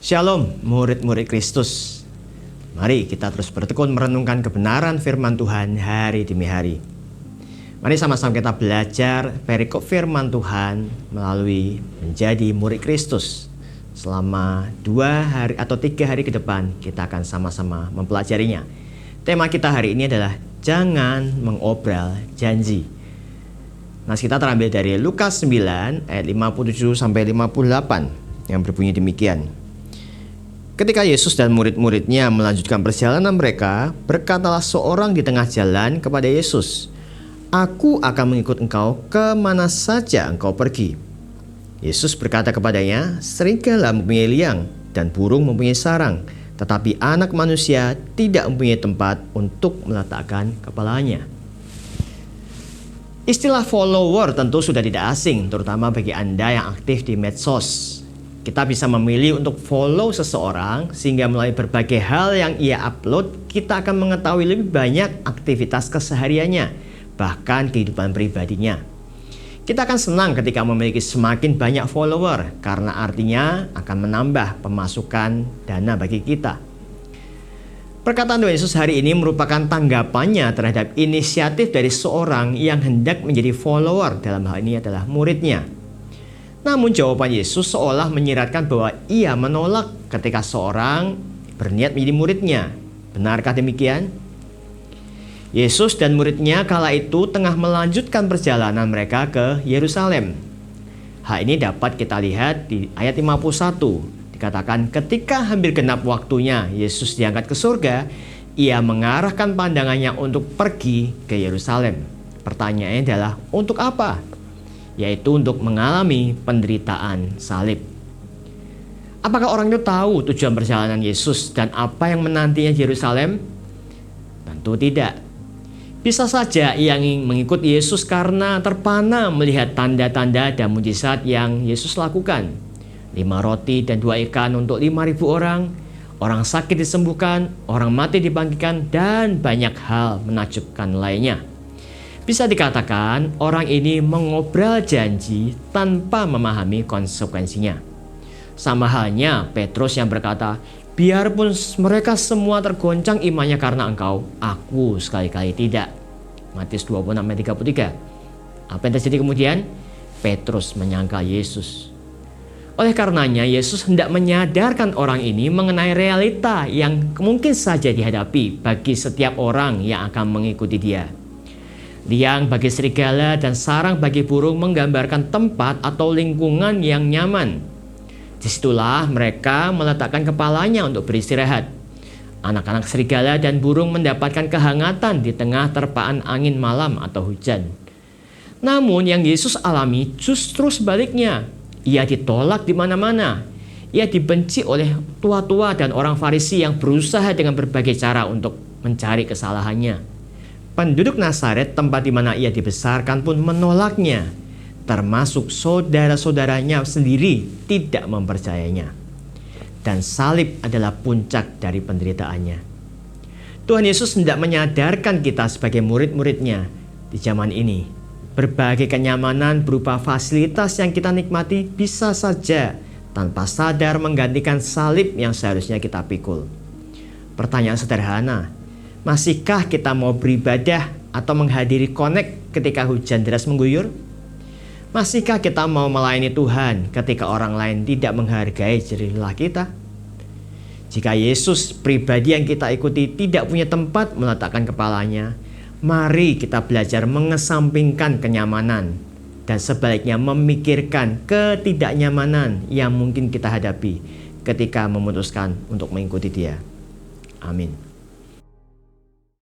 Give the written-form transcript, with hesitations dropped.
Shalom, murid-murid Kristus. Mari kita terus bertekun merenungkan kebenaran firman Tuhan hari demi hari. Mari sama-sama kita belajar perikop firman Tuhan melalui menjadi murid Kristus. Selama 2 hari atau 3 hari ke depan kita akan sama-sama mempelajarinya. Tema kita hari ini adalah jangan mengobral janji. Nas kita terambil dari Lukas 9 ayat 57 sampai 58 yang berbunyi demikian. Ketika Yesus dan murid-muridnya melanjutkan perjalanan mereka, berkatalah seorang di tengah jalan kepada Yesus, "Aku akan mengikut engkau kemana saja engkau pergi." Yesus berkata kepadanya, "Serigala mempunyai liang dan burung mempunyai sarang, tetapi anak manusia tidak mempunyai tempat untuk meletakkan kepalanya." Istilah follower tentu sudah tidak asing, terutama bagi Anda yang aktif di medsos. Kita bisa memilih untuk follow seseorang sehingga melalui berbagai hal yang ia upload, kita akan mengetahui lebih banyak aktivitas kesehariannya, bahkan kehidupan pribadinya. Kita akan senang ketika memiliki semakin banyak follower karena artinya akan menambah pemasukan dana bagi kita. Perkataan Tuhan Yesus hari ini merupakan tanggapannya terhadap inisiatif dari seorang yang hendak menjadi follower, dalam hal ini adalah muridnya. Namun jawaban Yesus seolah menyiratkan bahwa ia menolak ketika seorang berniat menjadi muridnya. Benarkah demikian? Yesus dan muridnya kala itu tengah melanjutkan perjalanan mereka ke Yerusalem. Hal ini dapat kita lihat di ayat 51. Dikatakan ketika hampir genap waktunya Yesus diangkat ke surga, ia mengarahkan pandangannya untuk pergi ke Yerusalem. Pertanyaannya adalah untuk apa? Yaitu untuk mengalami penderitaan salib. Apakah orang itu tahu tujuan perjalanan Yesus dan apa yang menantinya di Yerusalem? Tentu tidak. Bisa saja ia ingin mengikuti Yesus karena terpana melihat tanda-tanda dan mujizat yang Yesus lakukan. 5 roti dan 2 ikan untuk 5.000 orang sakit disembuhkan, orang mati dibangkitkan, dan banyak hal menakjubkan lainnya. Bisa dikatakan orang ini mengobral janji tanpa memahami konsekuensinya. Sama halnya Petrus yang berkata, "Biarpun mereka semua tergoncang imannya karena engkau, aku sekali-kali tidak." Matius 26:33. Apa yang terjadi kemudian? Petrus menyangkal Yesus. Oleh karenanya Yesus hendak menyadarkan orang ini mengenai realita yang mungkin saja dihadapi bagi setiap orang yang akan mengikuti dia. Liang bagi serigala dan sarang bagi burung menggambarkan tempat atau lingkungan yang nyaman. Disitulah mereka meletakkan kepalanya untuk beristirahat. Anak-anak serigala dan burung mendapatkan kehangatan di tengah terpaan angin malam atau hujan. Namun yang Yesus alami justru sebaliknya. Ia ditolak di mana-mana. Ia dibenci oleh tua-tua dan orang Farisi yang berusaha dengan berbagai cara untuk mencari kesalahannya. Penduduk Nazaret, tempat di mana ia dibesarkan, pun menolaknya, termasuk saudara-saudaranya sendiri tidak mempercayainya. Dan salib adalah puncak dari penderitaannya. Tuhan Yesus hendak menyadarkan kita sebagai murid-muridnya di zaman ini. Berbagai kenyamanan berupa fasilitas yang kita nikmati bisa saja tanpa sadar menggantikan salib yang seharusnya kita pikul. Pertanyaan sederhana, masihkah kita mau beribadah atau menghadiri connect ketika hujan deras mengguyur? Masihkah kita mau melayani Tuhan ketika orang lain tidak menghargai jerih lelah kita? Jika Yesus pribadi yang kita ikuti tidak punya tempat meletakkan kepalanya, mari kita belajar mengesampingkan kenyamanan dan sebaliknya memikirkan ketidaknyamanan yang mungkin kita hadapi ketika memutuskan untuk mengikuti Dia. Amin.